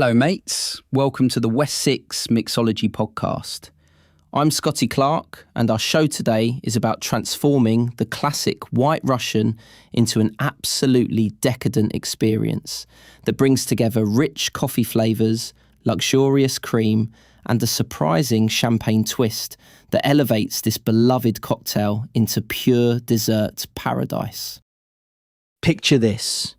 Hello mates, welcome to the West 6 Mixology podcast. I'm Scotty Clark and our show today is about transforming the classic White Russian into an absolutely decadent experience that brings together rich coffee flavours, luxurious cream and a surprising champagne twist that elevates this beloved cocktail into pure dessert paradise. Picture this.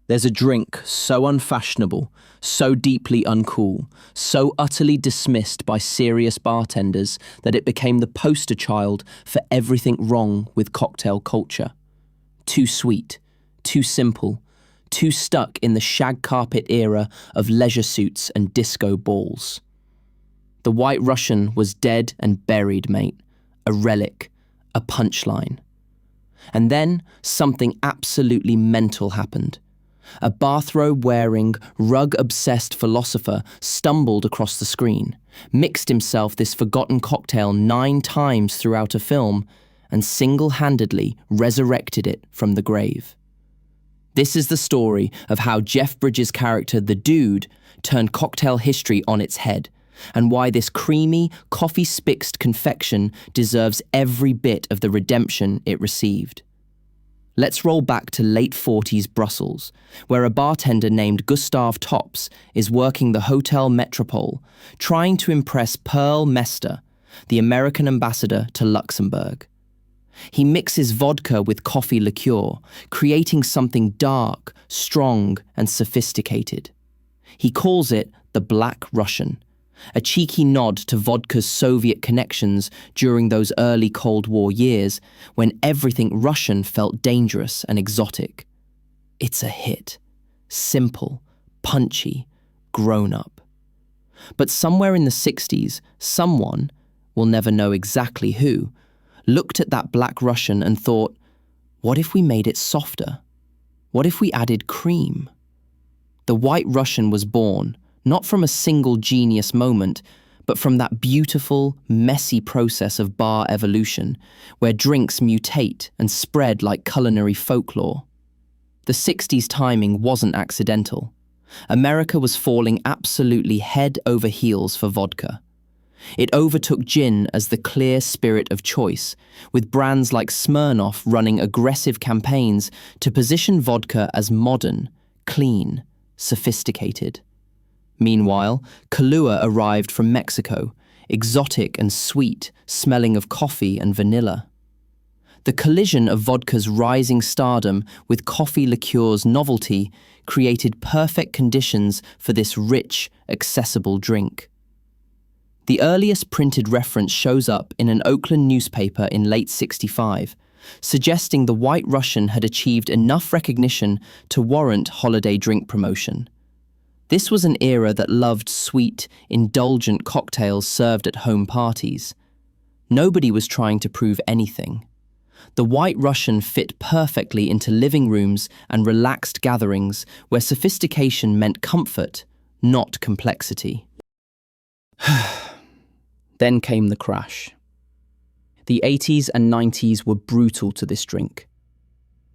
There's a drink so unfashionable, so deeply uncool, so utterly dismissed by serious bartenders that it became the poster child for everything wrong with cocktail culture. Too sweet, too simple, too stuck in the shag carpet era of leisure suits and disco balls. The White Russian was dead and buried, mate. A relic, a punchline. And then something absolutely mental happened. A bathrobe-wearing, rug-obsessed philosopher stumbled across the screen, mixed himself this forgotten cocktail 9 times throughout a film, and single-handedly resurrected it from the grave. This is the story of how Jeff Bridges' character, the Dude, turned cocktail history on its head, and why this creamy, coffee-spixed confection deserves every bit of the redemption it received. Let's roll back to late 40s Brussels, where a bartender named Gustav Tops is working the Hotel Metropole, trying to impress Pearl Mester, the American ambassador to Luxembourg. He mixes vodka with coffee liqueur, creating something dark, strong, and sophisticated. He calls it the Black Russian, a cheeky nod to vodka's Soviet connections during those early Cold War years when everything Russian felt dangerous and exotic. It's a hit. Simple, punchy, grown-up. But somewhere in the 60s, someone, we'll never know exactly who, looked at that Black Russian and thought, what if we made it softer? What if we added cream? The White Russian was born, not from a single genius moment, but from that beautiful, messy process of bar evolution, where drinks mutate and spread like culinary folklore. The 60s timing wasn't accidental. America was falling absolutely head over heels for vodka. It overtook gin as the clear spirit of choice, with brands like Smirnoff running aggressive campaigns to position vodka as modern, clean, sophisticated. Meanwhile, Kahlúa arrived from Mexico, exotic and sweet, smelling of coffee and vanilla. The collision of vodka's rising stardom with coffee liqueur's novelty created perfect conditions for this rich, accessible drink. The earliest printed reference shows up in an Oakland newspaper in late '65, suggesting the White Russian had achieved enough recognition to warrant holiday drink promotion. This was an era that loved sweet, indulgent cocktails served at home parties. Nobody was trying to prove anything. The White Russian fit perfectly into living rooms and relaxed gatherings where sophistication meant comfort, not complexity. Then came the crash. The 80s and 90s were brutal to this drink.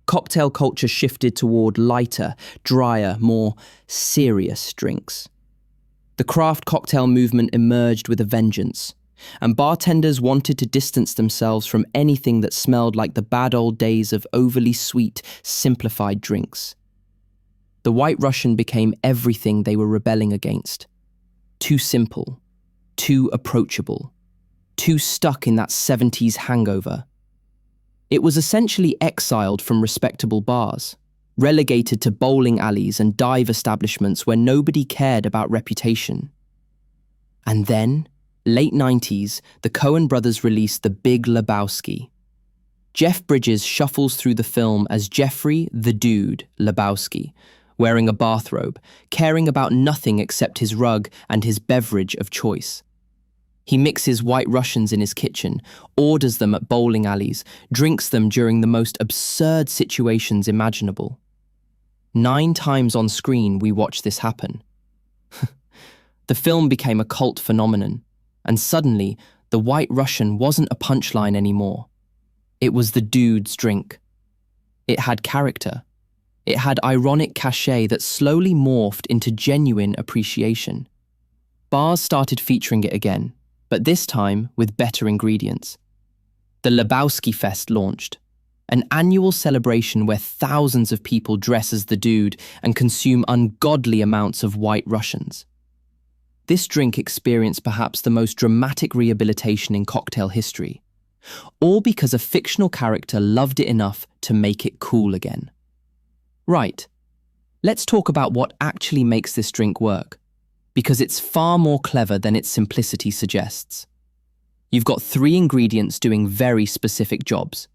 Cocktail culture shifted toward lighter, drier, more serious drinks. The craft cocktail movement emerged with a vengeance, and bartenders wanted to distance themselves from anything that smelled like the bad old days of overly sweet, simplified drinks. The White Russian became everything they were rebelling against. Too simple, too approachable, too stuck in that 70s hangover. It was essentially exiled from respectable bars, relegated to bowling alleys and dive establishments where nobody cared about reputation. And then, late 90s, the Coen brothers released the Big Lebowski. Jeff Bridges shuffles through the film as Jeffrey the Dude Lebowski, wearing a bathrobe, caring about nothing except his rug and his beverage of choice. He mixes White Russians in his kitchen, orders them at bowling alleys, drinks them during the most absurd situations imaginable. 9 times on screen we watch this happen. The film became a cult phenomenon, and suddenly the White Russian wasn't a punchline anymore. It was the dude's drink. It had character. It had ironic cachet that slowly morphed into genuine appreciation. Bars started featuring it again, but this time with better ingredients. The Lebowski Fest launched, an annual celebration where thousands of people dress as the dude and consume ungodly amounts of White Russians. This drink experienced perhaps the most dramatic rehabilitation in cocktail history, all because a fictional character loved it enough to make it cool again. Right, let's talk about what actually makes this drink work, because it's far more clever than its simplicity suggests. You've got 3 ingredients doing very specific jobs.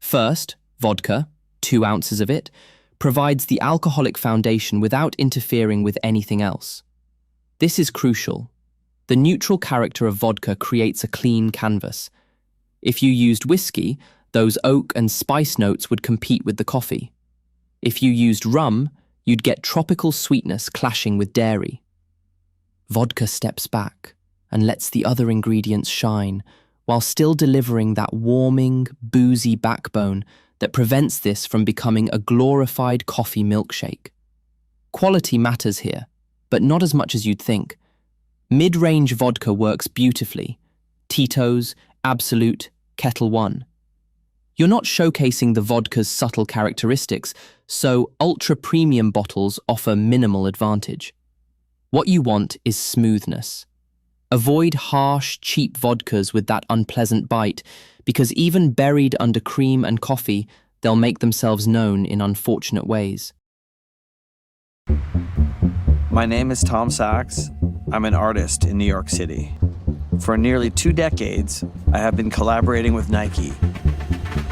First, vodka, 2 ounces of it, provides the alcoholic foundation without interfering with anything else. This is crucial. The neutral character of vodka creates a clean canvas. If you used whiskey, those oak and spice notes would compete with the coffee. If you used rum, you'd get tropical sweetness clashing with dairy. Vodka steps back and lets the other ingredients shine, while still delivering that warming, boozy backbone that prevents this from becoming a glorified coffee milkshake. Quality matters here, but not as much as you'd think. Mid-range vodka works beautifully. Tito's, Absolute, Kettle One. You're not showcasing the vodka's subtle characteristics, so ultra-premium bottles offer minimal advantage. What you want is smoothness. Avoid harsh, cheap vodkas with that unpleasant bite, because even buried under cream and coffee, they'll make themselves known in unfortunate ways. My name is Tom Sachs. I'm an artist in New York City. For nearly 2 decades, I have been collaborating with Nike.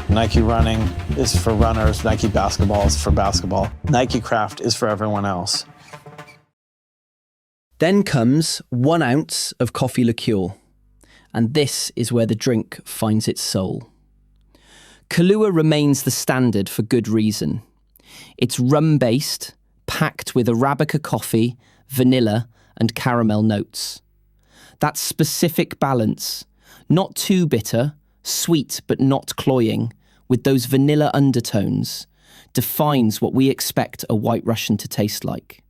Nike running is for runners, Nike basketball is for basketball. Nike craft is for everyone else. Then comes 1 ounce of coffee liqueur, and this is where the drink finds its soul. Kahlúa remains the standard for good reason. It's rum-based, packed with Arabica coffee, vanilla, and caramel notes. That specific balance, not too bitter, sweet but not cloying, with those vanilla undertones, defines what we expect a White Russian to taste like.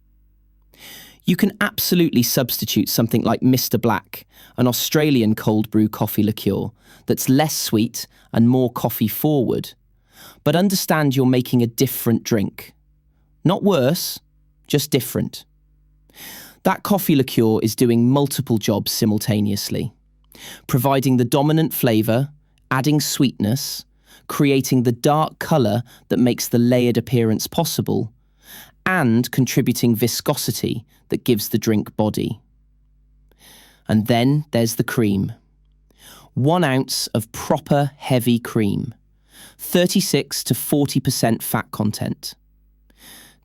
You can absolutely substitute something like Mr. Black, an Australian cold brew coffee liqueur that's less sweet and more coffee forward, but understand you're making a different drink. Not worse, just different. That coffee liqueur is doing multiple jobs simultaneously, providing the dominant flavour, adding sweetness, creating the dark colour that makes the layered appearance possible, and contributing viscosity that gives the drink body. And then there's the cream. 1 ounce of proper heavy cream, 36 to 40% fat content.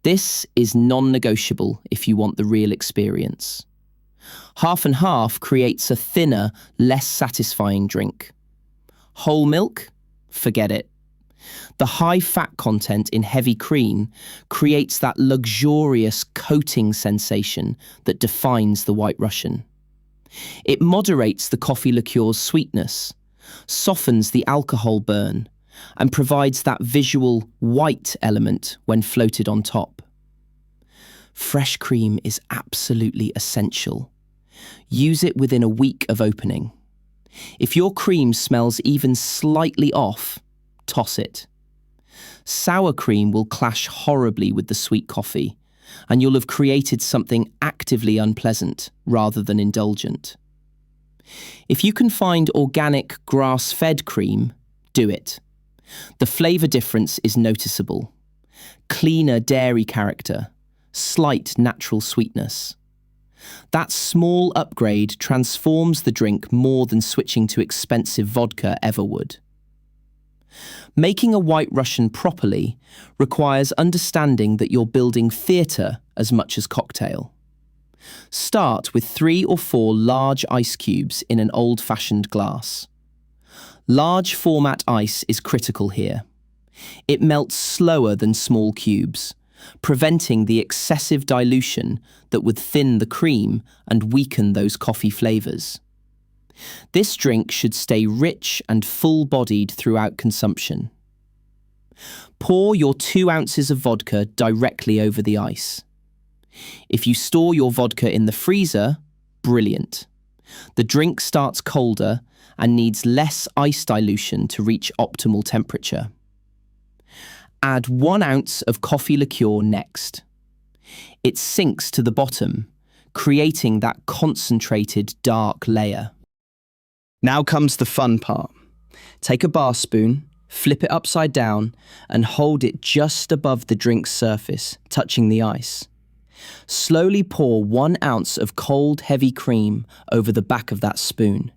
This is non-negotiable if you want the real experience. Half and half creates a thinner, less satisfying drink. Whole milk? Forget it. The high fat content in heavy cream creates that luxurious coating sensation that defines the White Russian. It moderates the coffee liqueur's sweetness, softens the alcohol burn, and provides that visual white element when floated on top. Fresh cream is absolutely essential. Use it within a week of opening. If your cream smells even slightly off, toss it. Sour cream will clash horribly with the sweet coffee, and you'll have created something actively unpleasant rather than indulgent. If you can find organic grass-fed cream, do it. The flavour difference is noticeable. Cleaner dairy character, slight natural sweetness. That small upgrade transforms the drink more than switching to expensive vodka ever would. Making a White Russian properly requires understanding that you're building theatre as much as cocktail. Start with 3 or 4 large ice cubes in an old-fashioned glass. Large format ice is critical here. It melts slower than small cubes, preventing the excessive dilution that would thin the cream and weaken those coffee flavours. This drink should stay rich and full-bodied throughout consumption. Pour your 2 ounces of vodka directly over the ice. If you store your vodka in the freezer, brilliant. The drink starts colder and needs less ice dilution to reach optimal temperature. Add 1 ounce of coffee liqueur next. It sinks to the bottom, creating that concentrated dark layer. Now comes the fun part. Take a bar spoon, flip it upside down, and hold it just above the drink's surface, touching the ice. Slowly pour 1 ounce of cold, heavy cream over the back of that spoon.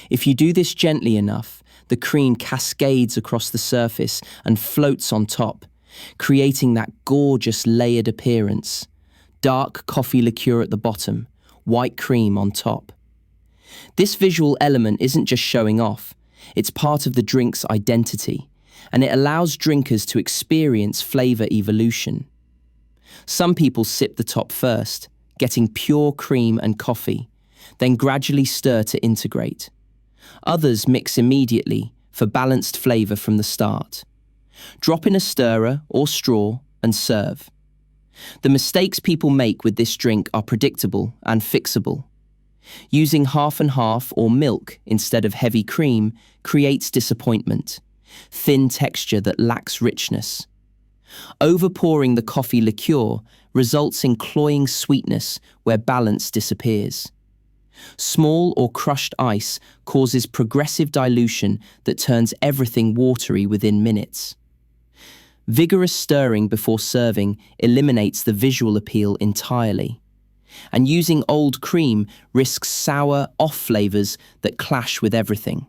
If you do this gently enough, the cream cascades across the surface and floats on top, creating that gorgeous layered appearance. Dark coffee liqueur at the bottom, white cream on top. This visual element isn't just showing off, it's part of the drink's identity, and it allows drinkers to experience flavor evolution. Some people sip the top first, getting pure cream and coffee, then gradually stir to integrate. Others mix immediately for balanced flavor from the start. Drop in a stirrer or straw and serve. The mistakes people make with this drink are predictable and fixable. Using half and half or milk instead of heavy cream creates disappointment, thin texture that lacks richness. Overpouring the coffee liqueur results in cloying sweetness where balance disappears. Small or crushed ice causes progressive dilution that turns everything watery within minutes. Vigorous stirring before serving eliminates the visual appeal entirely. And using old cream risks sour, off flavors that clash with everything.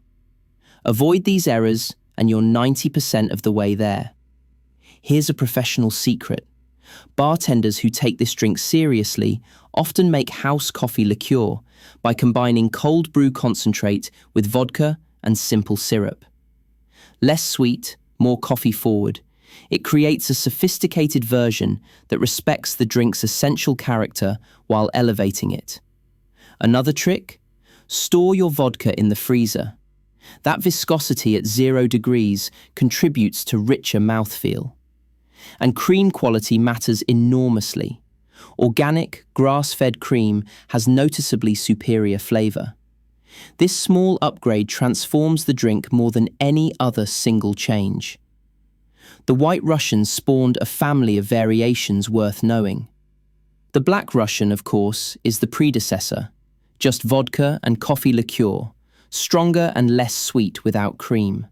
Avoid these errors and you're 90% of the way there. Here's a professional secret. Bartenders who take this drink seriously often make house coffee liqueur by combining cold brew concentrate with vodka and simple syrup. Less sweet, more coffee forward. It creates a sophisticated version that respects the drink's essential character while elevating it. Another trick? Store your vodka in the freezer. That viscosity at 0 degrees contributes to richer mouthfeel. And cream quality matters enormously. Organic, grass-fed cream has noticeably superior flavor. This small upgrade transforms the drink more than any other single change. The White Russian spawned a family of variations worth knowing. The Black Russian, of course, is the predecessor, just vodka and coffee liqueur, stronger and less sweet without cream.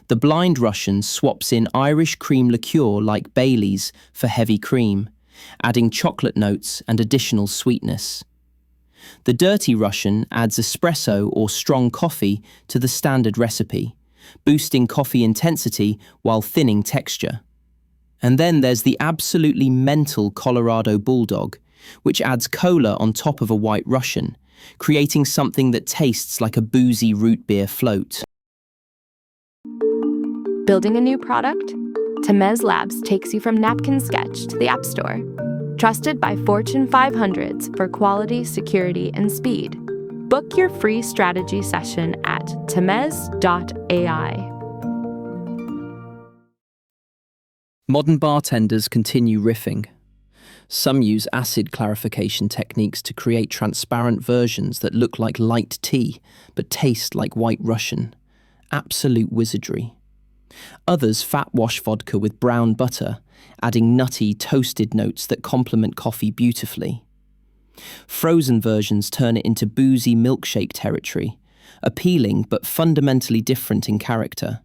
The Blind Russian swaps in Irish cream liqueur like Bailey's for heavy cream, adding chocolate notes and additional sweetness. The Dirty Russian adds espresso or strong coffee to the standard recipe, boosting coffee intensity while thinning texture. And then there's the absolutely mental Colorado Bulldog, which adds cola on top of a White Russian, creating something that tastes like a boozy root beer float. Building a new product? Temez Labs takes you from napkin sketch to the App Store. Trusted by Fortune 500s for quality, security, and speed. Book your free strategy session at temez.ai. Modern bartenders continue riffing. Some use acid clarification techniques to create transparent versions that look like light tea, but taste like White Russian. Absolute wizardry. Others fat wash vodka with brown butter, adding nutty, toasted notes that complement coffee beautifully. Frozen versions turn it into boozy milkshake territory, appealing but fundamentally different in character.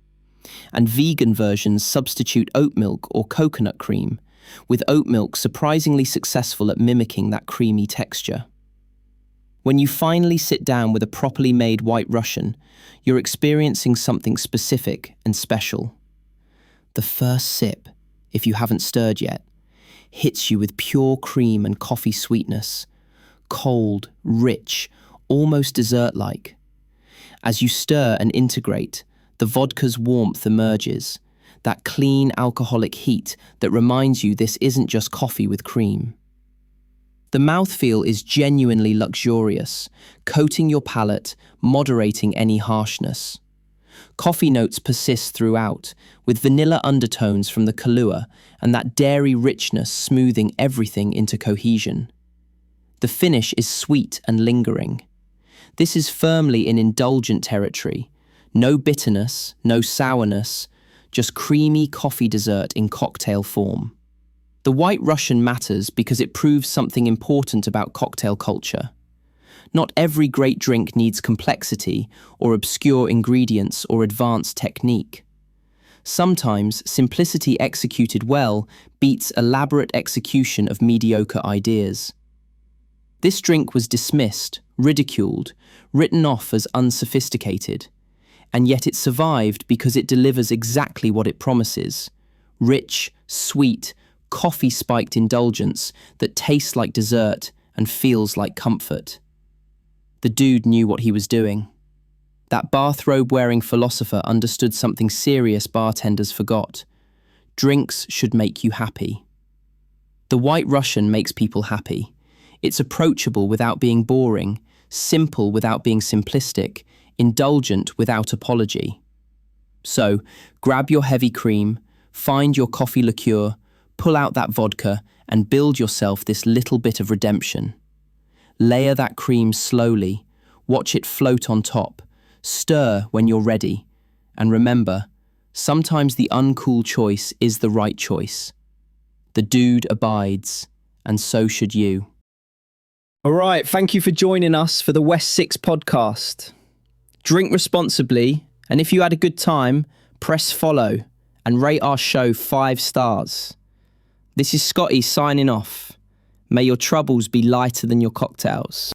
And vegan versions substitute oat milk or coconut cream, with oat milk surprisingly successful at mimicking that creamy texture. When you finally sit down with a properly made White Russian, you're experiencing something specific and special. The first sip, if you haven't stirred yet, hits you with pure cream and coffee sweetness, cold, rich, almost dessert-like. As you stir and integrate, the vodka's warmth emerges, that clean alcoholic heat that reminds you this isn't just coffee with cream. The mouthfeel is genuinely luxurious, coating your palate, moderating any harshness. Coffee notes persist throughout, with vanilla undertones from the Kahlúa and that dairy richness smoothing everything into cohesion. The finish is sweet and lingering. This is firmly in indulgent territory. No bitterness, no sourness, just creamy coffee dessert in cocktail form. The White Russian matters because it proves something important about cocktail culture. Not every great drink needs complexity or obscure ingredients or advanced technique. Sometimes simplicity executed well beats elaborate execution of mediocre ideas. This drink was dismissed, ridiculed, written off as unsophisticated, and yet it survived because it delivers exactly what it promises: rich, sweet, coffee-spiked indulgence that tastes like dessert and feels like comfort. The dude knew what he was doing. That bathrobe-wearing philosopher understood something serious bartenders forgot. Drinks should make you happy. The White Russian makes people happy. It's approachable without being boring, simple without being simplistic, indulgent without apology. So, grab your heavy cream, find your coffee liqueur, pull out that vodka, and build yourself this little bit of redemption. Layer that cream slowly, watch it float on top, stir when you're ready, and remember, sometimes the uncool choice is the right choice. The dude abides, and so should you. All right, thank you for joining us for the West 6 podcast. Drink responsibly, and if you had a good time, press follow and rate our show 5 stars. This is Scotty signing off. May your troubles be lighter than your cocktails.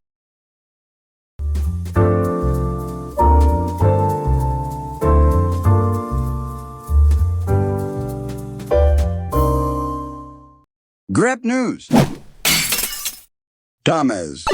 Grab news. Thomas.